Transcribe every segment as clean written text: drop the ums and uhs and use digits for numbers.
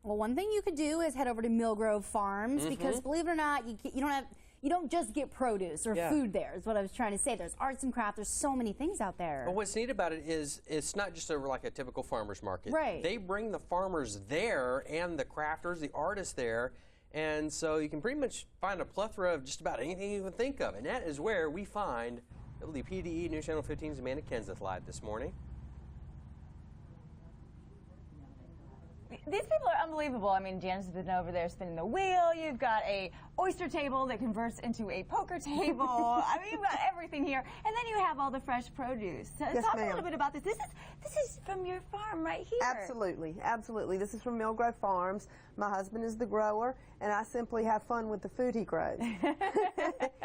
Well, one thing you could do is head over to Millgrove Farms because, believe it or not, you don't just get produce or food there, is what I was trying to say. There's arts and crafts. There's so many things out there. Well, what's neat about it is it's not just like a typical farmer's market. Right. They bring the farmers there and the crafters, the artists there, and so you can pretty much find a plethora of just about anything you can think of. And that is where we find WPDE News Channel 15's Amanda Kenseth live this morning. These people are unbelievable. I mean, Janice has been over there spinning the wheel. You've got a oyster table that converts into a poker table. I mean, you've got everything here. And then you have all the fresh produce. So Yes, talk a ma'am. little bit about this. This is from your farm right here. Absolutely, absolutely. This is from Millgrove Farms. My husband is the grower, and I simply have fun with the food he grows.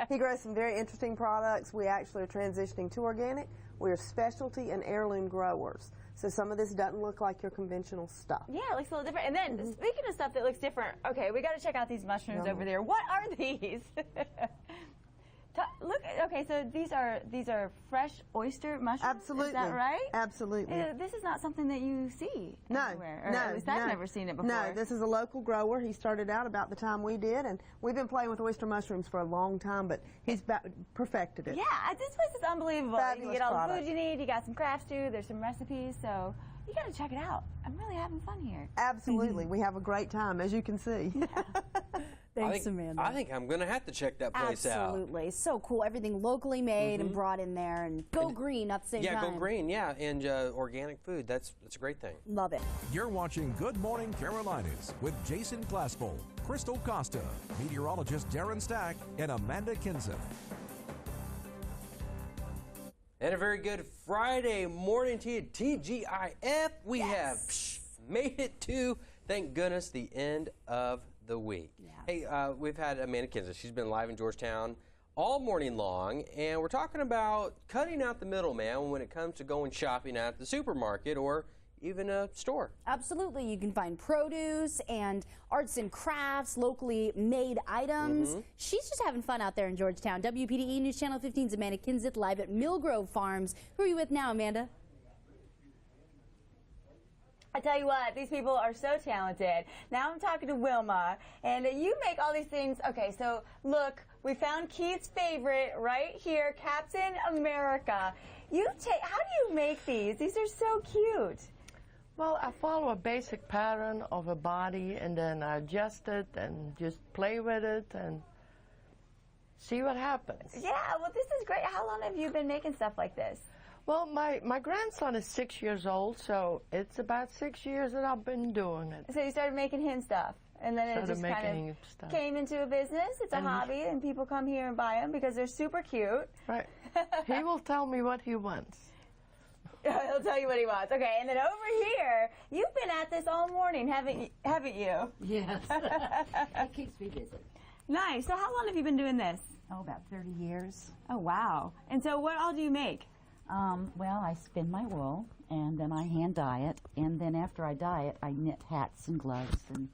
He grows some very interesting products. We actually are transitioning to organic. We are specialty and heirloom growers. So some of this doesn't look like your conventional stuff. Yeah, it looks a little different. And then, speaking of stuff that looks different, okay, we got to check out these mushrooms over there. What are these? Look, okay, so these are fresh oyster mushrooms. Absolutely. Is that right? Absolutely. This is not something that you see No, anywhere. Or no, at least I've never seen it before. No, this is a local grower. He started out about the time we did, and we've been playing with oyster mushrooms for a long time, but he's perfected it. Yeah, this place is unbelievable. Fabulous You get all product. the food you need. You got some crafts too. There's some recipes, so you got to check it out. I'm really having fun here. Absolutely. We have a great time, as you can see. Thanks, Amanda. I think I'm going to have to check that place out. Absolutely. So cool. Everything locally made and brought in there. And go green at the same time. Yeah, go green, yeah, and organic food. That's a great thing. Love it. You're watching Good Morning Carolinas with Jason Glasspool, Crystal Costa, meteorologist Darren Stack, and Amanda Kenseth. And a very good Friday morning to you, TGIF. We have made it to, thank goodness, the end of the week. Yeah. Hey, we've had Amanda Kenseth. She's been live in Georgetown all morning long, and we're talking about cutting out the middleman when it comes to going shopping at the supermarket or even a store. Absolutely. You can find produce and arts and crafts, locally made items. She's just having fun out there in Georgetown. WPDE News Channel 15's Amanda Kenseth live at Millgrove Farms. Who are you with now, Amanda? I tell you what, these people are so talented. Now I'm talking to Wilma, and you make all these things. Okay, so look, we found Keith's favorite right here, Captain America. How do you make these? These are so cute. Well, I follow a basic pattern of a body, and then I adjust it and just play with it and see what happens. Yeah, well, this is great. How long have you been making stuff like this? Well, my grandson is 6 years old, so it's about 6 years that I've been doing it. So you started making him stuff, and then it Started just kind making of him stuff. came into a business. It's a And hobby, and people come here and buy them because they're super cute. Right. He will tell me what he wants. He'll tell you what he wants. Okay, and then over here, you've been at this all morning, haven't you? Yes. It keeps me busy. Nice. So how long have you been doing this? Oh, about 30 years. Oh, wow. And so what all do you make? Well, I spin my wool, and then I hand dye it, and then after I dye it, I knit hats and gloves and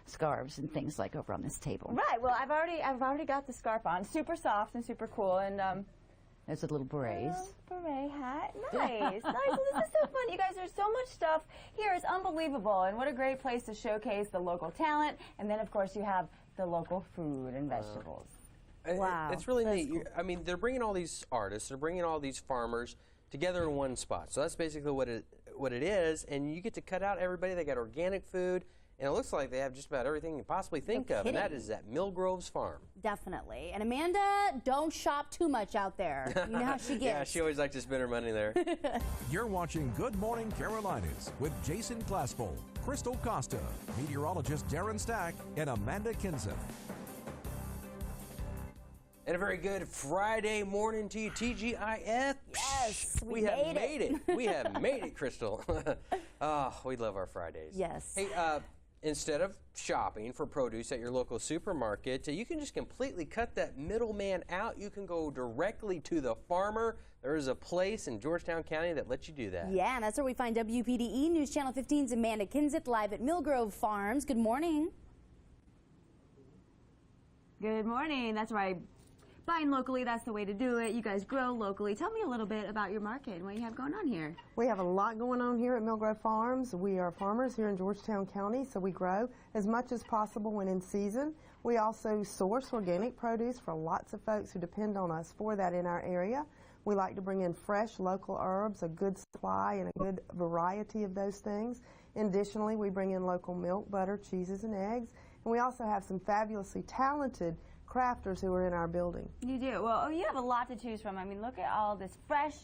scarves and things like over on this table. Right. Well, I've already got the scarf on. Super soft and super cool. And There's a little berets. beret hat. Nice. Nice. Well, this is so fun. You guys, there's so much stuff here. It's unbelievable. And what a great place to showcase the local talent. And then, of course, you have the local food and vegetables. Wow. It's really neat. I mean, they're bringing all these artists, they're bringing all these farmers together in one spot. So that's basically what it is. And you get to cut out everybody. They got organic food. And it looks like they have just about everything you can possibly think of. And that is at Millgrove's farm. Definitely. And Amanda, don't shop too much out there. You know how she gets. Yeah, she always likes to spend her money there. You're watching Good Morning Carolinas with Jason Glasspool, Crystal Costa, meteorologist Darren Stack, and Amanda Kenseth. And a very good Friday morning to you, TGIF. Yes, we have made it. We have made it, Crystal. Oh, we love our Fridays. Yes. Hey, instead of shopping for produce at your local supermarket, you can just completely cut that middleman out. You can go directly to the farmer. There is a place in Georgetown County that lets you do that. Yeah, and that's where we find WPDE News Channel 15's Amanda Kenseth live at Millgrove Farms. Good morning. Good morning. That's right. buying locally, that's the way to do it. You guys grow locally. Tell me a little bit about your market and what you have going on here. We have a lot going on here at Millgrove Farms. We are farmers here in Georgetown County, so we grow as much as possible when in season. We also source organic produce for lots of folks who depend on us for that in our area. We like to bring in fresh local herbs, a good supply and a good variety of those things. Additionally, we bring in local milk, butter, cheeses, and eggs. And we also have some fabulously talented crafters who are in our building. You do. Well, you have a lot to choose from. I mean, look at all this fresh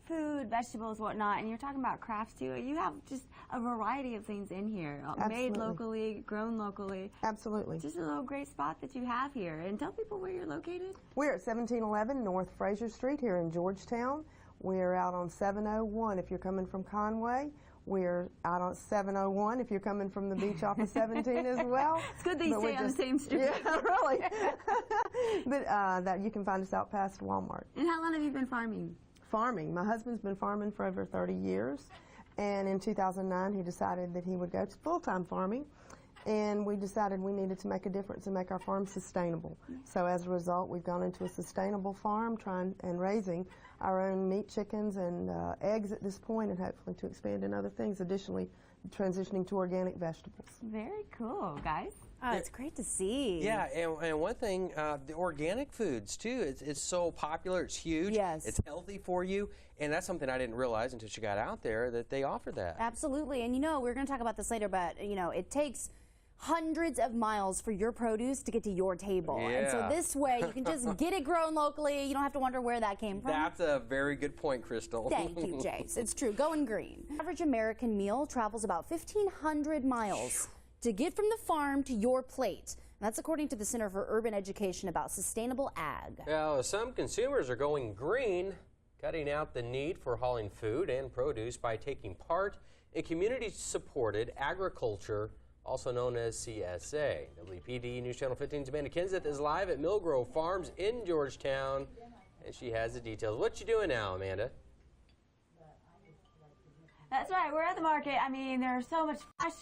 food, vegetables, whatnot, and you're talking about crafts too. You have just a variety of things in here, made locally, grown locally. Absolutely. Just a little great spot that you have here. And tell people where you're located. We're at 1711 North Fraser Street here in Georgetown. We're out on 701 if you're coming from Conway. We're out on 701 if you're coming from the beach off of 17 as well. It's good that you stay on the same street. Yeah, really. But that you can find us out past Walmart. And how long have you been farming? Farming. My husband's been farming for over 30 years. And in 2009, he decided that he would go to full-time farming. And we decided we needed to make a difference and make our farm sustainable. So as a result, we've gone into a sustainable farm, trying and raising our own meat, chickens, and eggs at this point, and hopefully to expand in other things. Additionally, transitioning to organic vegetables. Very cool, guys. Oh, it's great to see. Yeah, and one thing, the organic foods too. It's so popular. It's huge. Yes. It's healthy for you, and that's something I didn't realize until she got out there that they offer that. Absolutely, and you know we're going to talk about this later, but you know it takes hundreds of miles for your produce to get to your table. Yeah. And so this way you can just get it grown locally. You don't have to wonder where that came from. That's a very good point, Crystal. Thank you, Jace. It's true. Going green. Average American meal travels about 1,500 miles to get from the farm to your plate. And that's according to the Center for Urban Education about sustainable ag. Now, some consumers are going green, cutting out the need for hauling food and produce by taking part in community-supported agriculture, also known as CSA. WPDE News Channel 15's Amanda Kinseth is live at Millgrove Farms in Georgetown, and she has the details. What you doing now, Amanda? That's right. We're at the market. I mean, there's so much fresh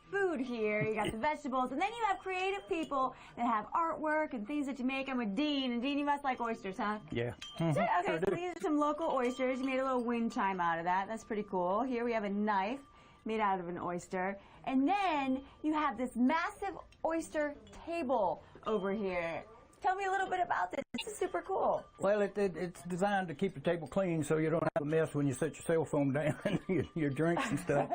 food here. You got the vegetables, and then you have creative people that have artwork and things that you make. I'm with Dean, and Dean, you must like oysters, huh? Yeah. Okay, so these are some local oysters. You made a little wind chime out of that. That's pretty cool. Here we have a knife made out of an oyster. And then you have this massive oyster table over here. Tell me a little bit about this. This is super cool. Well, it's designed to keep the table clean so you don't have a mess when you set your cell phone down and your drinks and stuff.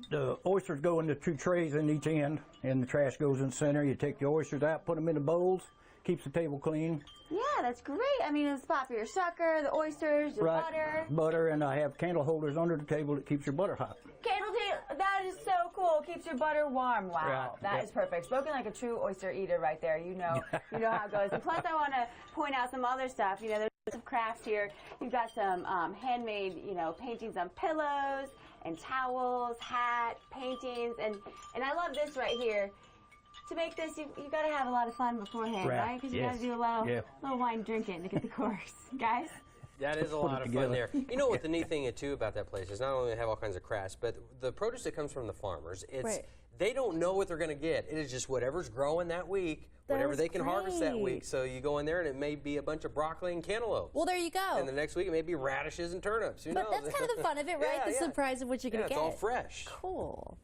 The oysters go into 2 trays in each end, and the trash goes in the center. You take the oysters out, put them in the bowls, keeps the table clean. Yeah, that's great. I mean, it's a spot for your sucker, the oysters, your butter. Butter, and I have candle holders under the table that keeps your butter hot. Candle table, that is so cool. Keeps your butter warm. Wow, Right, that is perfect. Spoken like a true oyster eater right there. You know how it goes. And plus, I want to point out some other stuff. You know, there's some crafts here. You've got some handmade, paintings on pillows and towels, hat, paintings, and I love this right here. To make this, you got to have a lot of fun beforehand, right? Because you got to do a little wine drinking to get the course, guys. That is a lot of fun there. You know what the neat thing too about that place is not only they have all kinds of crafts, but the produce that comes from the farmers, they don't know what they're going to get. It is just whatever's growing that week, whatever they can harvest that week. So you go in there and it may be a bunch of broccoli and cantaloupe. Well, there you go. And the next week it may be radishes and turnips. Who knows? But that's kind of the fun of it, right? The surprise of what you're going to get. It's all fresh. Cool.